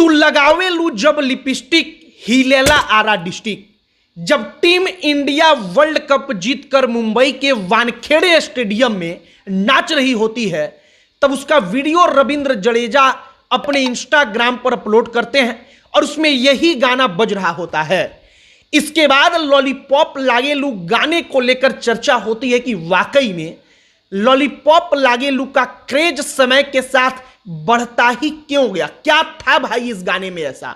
तू लगावे लू जब लिपस्टिक हिलेला आरा डिस्ट्रिक्ट। जब टीम इंडिया वर्ल्ड कप जीतकर मुंबई के वानखेड़े स्टेडियम में नाच रही होती है, तब उसका वीडियो रविंद्र जडेजा अपने इंस्टाग्राम पर अपलोड करते हैं और उसमें यही गाना बज रहा होता है। इसके बाद लॉलीपॉप लागेलू गाने को लेकर चर्चा होती है कि वाकई में लॉलीपॉप लागेलू का क्रेज समय के साथ बढ़ता ही क्यों गया, क्या था भाई इस गाने में ऐसा।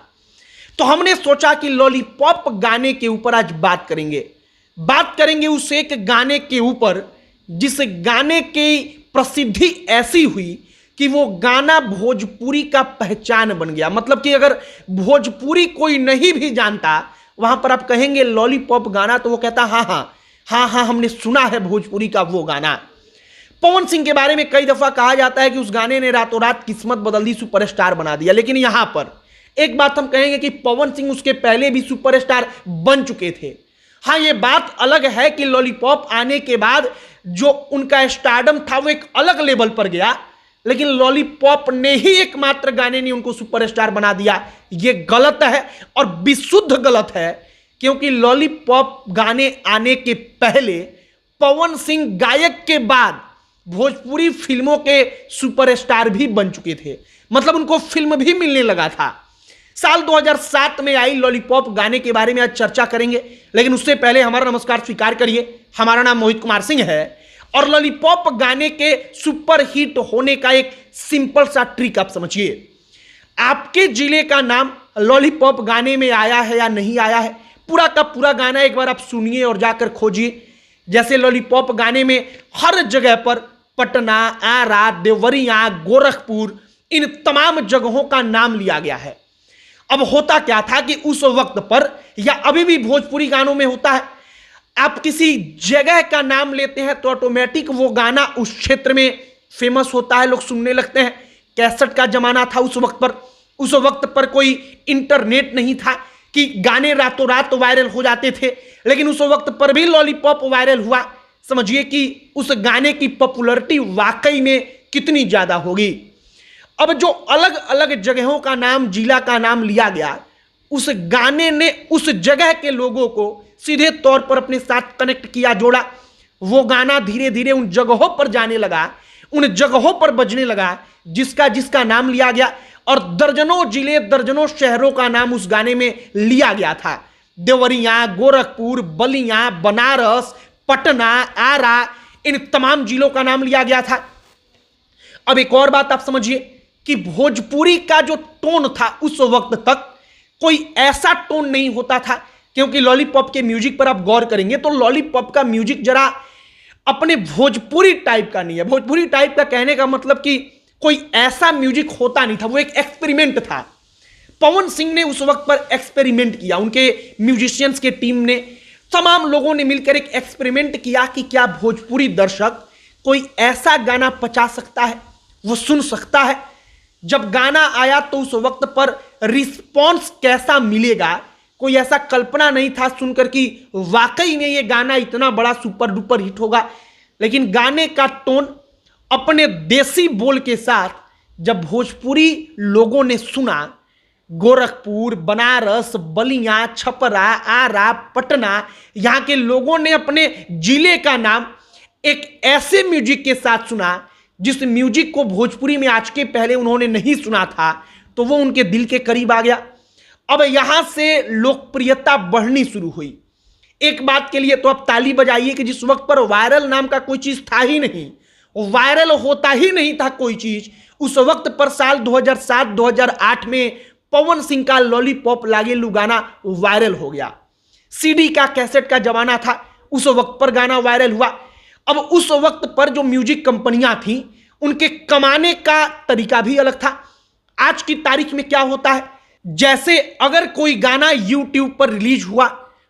तो हमने सोचा कि लॉलीपॉप गाने के ऊपर आज बात करेंगे उस एक गाने के ऊपर जिस गाने की प्रसिद्धि ऐसी हुई कि वो गाना भोजपुरी का पहचान बन गया। मतलब कि अगर भोजपुरी कोई नहीं भी जानता, वहां पर आप कहेंगे लॉलीपॉप गाना तो वो कहता हाँ हमने सुना है भोजपुरी का वो गाना। पवन सिंह के बारे में कई दफा कहा जाता है कि उस गाने ने रातों रात किस्मत बदल दी, सुपरस्टार बना दिया। लेकिन यहां पर एक बात हम कहेंगे कि पवन सिंह उसके पहले भी सुपरस्टार बन चुके थे। हाँ, ये बात अलग है कि लॉलीपॉप आने के बाद जो उनका स्टारडम था वो एक अलग लेवल पर गया, लेकिन लॉलीपॉप ने ही एकमात्र गाने ने उनको सुपरस्टार बना दिया। ये गलत है और विशुद्ध गलत है, क्योंकि लॉलीपॉप गाने आने के पहले पवन सिंह गायक के बाद भोजपुरी फिल्मों के सुपरस्टार भी बन चुके थे। मतलब उनको फिल्म भी मिलने लगा था। साल 2007 में आई लॉलीपॉप गाने के बारे में आज चर्चा करेंगे, लेकिन उससे पहले हमारा नमस्कार स्वीकार करिए। हमारा नाम मोहित कुमार सिंह है और लॉलीपॉप गाने के सुपर हिट होने का एक सिंपल सा ट्रिक आप समझिए। आपके जिले का नाम लॉलीपॉप गाने में आया है या नहीं आया है, पूरा का पूरा गाना एक बार आप सुनिए और जाकर खोजिए। जैसे लॉलीपॉप गाने में हर जगह पर पटना, आरा, देवरिया, गोरखपुर, इन तमाम जगहों का नाम लिया गया है। अब होता क्या था कि उस वक्त पर, या अभी भी भोजपुरी गानों में होता है, आप किसी जगह का नाम लेते हैं तो ऑटोमेटिक वो गाना उस क्षेत्र में फेमस होता है, लोग सुनने लगते हैं। कैसेट का जमाना था उस वक्त पर। उस वक्त पर कोई इंटरनेट नहीं था कि गाने रातों रात वायरल हो जाते थे, लेकिन उस वक्त पर भी लॉलीपॉप वायरल हुआ। समझिए कि उस गाने की पॉपुलैरिटी वाकई में कितनी ज्यादा होगी। अब जो अलग अलग जगहों का नाम, जिला का नाम लिया गया, उस गाने ने उस जगह के लोगों को सीधे तौर पर अपने साथ कनेक्ट किया, जोड़ा। वो गाना धीरे धीरे उन जगहों पर जाने लगा, उन जगहों पर बजने लगा जिसका नाम लिया गया, और दर्जनों जिले, दर्जनों शहरों का नाम उस गाने में लिया गया था। देवरिया, गोरखपुर, बलिया, बनारस, पटना, आरा, इन तमाम जिलों का नाम लिया गया था। अब एक और बात आप समझिए कि भोजपुरी का जो टोन था उस वक्त तक कोई ऐसा टोन नहीं होता था, क्योंकि लॉलीपॉप के म्यूजिक पर आप गौर करेंगे तो लॉलीपॉप का म्यूजिक जरा अपने भोजपुरी टाइप का नहीं है। भोजपुरी टाइप का कहने का मतलब कि कोई ऐसा म्यूजिक होता नहीं था, वो एक एक्सपेरिमेंट था। पवन सिंह ने उस वक्त पर एक्सपेरिमेंट किया, उनके म्यूजिशियंस के टीम ने, तमाम लोगों ने मिलकर एक एक्सपेरिमेंट किया कि क्या भोजपुरी दर्शक कोई ऐसा गाना पचा सकता है, वो सुन सकता है। जब गाना आया तो उस वक्त पर रिस्पॉन्स कैसा मिलेगा, कोई ऐसा कल्पना नहीं था सुनकर कि वाकई में ये गाना इतना बड़ा सुपर डुपर हिट होगा। लेकिन गाने का टोन अपने देसी बोल के साथ जब भोजपुरी लोगों ने सुना, गोरखपुर, बनारस, बलिया, छपरा, आरा, पटना, यहाँ के लोगों ने अपने जिले का नाम एक ऐसे म्यूजिक के साथ सुना जिस म्यूजिक को भोजपुरी में आज के पहले उन्होंने नहीं सुना था, तो वो उनके दिल के करीब आ गया। अब यहां से लोकप्रियता बढ़नी शुरू हुई। एक बात के लिए तो आप ताली बजाइए कि जिस वक्त पर वायरल नाम का कोई चीज था ही नहीं, वायरल होता ही नहीं था कोई चीज, उस वक्त पर साल 2007-2008 में पवन सिंह का लॉलीपॉप लागेलू गाना वायरल हो गया। सीडी का, कैसेट का जमाना था, उस वक्त पर गाना वायरल हुआ। अब उस वक्त पर जो म्यूजिक कंपनियां थी, उनके कमाने का तरीका भी अलग था। आज की तारीख में क्या होता है, जैसे अगर कोई गाना YouTube पर रिलीज हुआ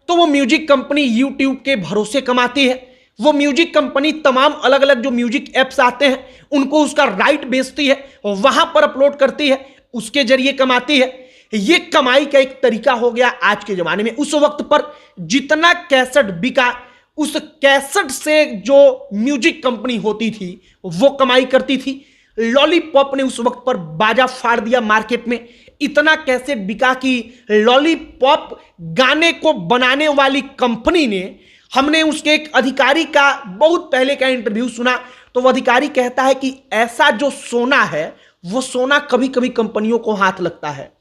तो वो म्यूजिक कंपनी YouTube के भरोसे कमाती है। वो म्यूजिक कंपनी तमाम अलग अलग जो म्यूजिक एप्स आते हैं उनको उसका राइट बेचती है, वहां पर अपलोड करती है, उसके जरिए कमाती है। ये कमाई का एक तरीका हो गया आज के जमाने में। उस वक्त पर जितना कैसेट बिका, उस कैसेट से जो म्यूजिक कंपनी होती थी वो कमाई करती थी। लॉलीपॉप ने उस वक्त पर बाजा फाड़ दिया मार्केट में। इतना कैसे बिका कि लॉलीपॉप गाने को बनाने वाली कंपनी ने, हमने उसके एक अधिकारी का बहुत पहले का इंटरव्यू सुना, तो वह अधिकारी कहता है कि ऐसा जो सोना है वो सोना कभी कभी कंपनियों को हाथ लगता है।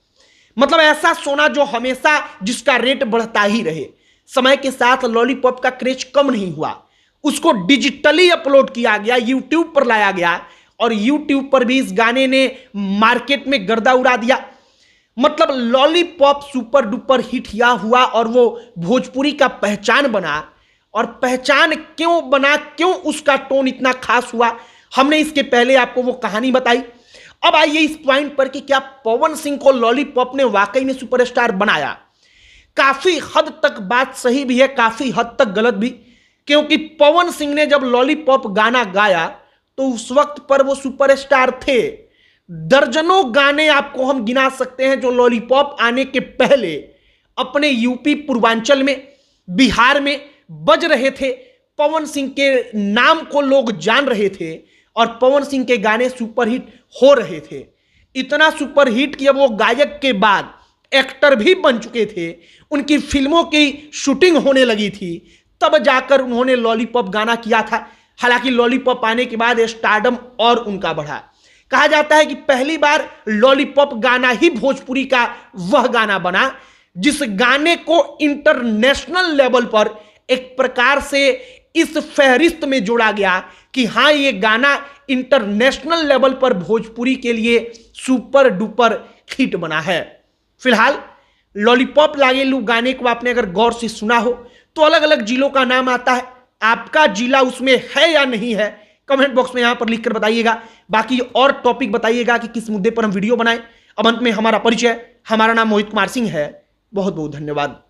मतलब ऐसा सोना जो हमेशा जिसका रेट बढ़ता ही रहे। समय के साथ लॉलीपॉप का क्रेज कम नहीं हुआ, उसको डिजिटली अपलोड किया गया, यूट्यूब पर लाया गया और यूट्यूब पर भी इस गाने ने मार्केट में गर्दा उड़ा दिया। मतलब लॉलीपॉप सुपर डुपर हिट हुआ और वो भोजपुरी का पहचान बना। और पहचान क्यों बना, क्यों उसका टोन इतना खास हुआ, हमने इसके पहले आपको वो कहानी बताई। अब आइए इस पॉइंट पर कि क्या पवन सिंह को लॉलीपॉप ने वाकई में सुपरस्टार बनाया। काफी हद तक बात सही भी है, काफी हद तक गलत भी, क्योंकि पवन सिंह ने जब लॉलीपॉप गाना गाया तो उस वक्त पर वो सुपरस्टार थे। दर्जनों गाने आपको हम गिना सकते हैं जो लॉलीपॉप आने के पहले अपने यूपी पूर्वांचल में, बिहार में बज रहे थे। पवन सिंह के नाम को लोग जान रहे थे और पवन सिंह के गाने सुपरहिट हो रहे थे। इतना सुपरहिट कि अब वो गायक के बाद एक्टर भी बन चुके थे, उनकी फिल्मों की शूटिंग होने लगी थी, तब जाकर उन्होंने लॉलीपॉप गाना किया था। हालांकि लॉलीपॉप आने के बाद स्टारडम और उनका बढ़ा। कहा जाता है कि पहली बार लॉलीपॉप गाना ही भोजपुरी का वह गाना बना जिस गाने को इंटरनेशनल लेवल पर एक प्रकार से इस फहरिस्त में जोड़ा गया कि हां ये गाना इंटरनेशनल लेवल पर भोजपुरी के लिए सुपर डुपर हिट बना है। फिलहाल लॉलीपॉप लागेलू गाने को आपने अगर गौर से सुना हो तो अलग अलग जिलों का नाम आता है। आपका जिला उसमें है या नहीं है, कमेंट बॉक्स में यहां पर लिखकर बताइएगा। बाकी और टॉपिक बताइएगा कि किस मुद्दे पर हम वीडियो बनाएं। अब अंत में हमारा परिचय, हमारा नाम मोहित कुमार सिंह है। बहुत बहुत धन्यवाद।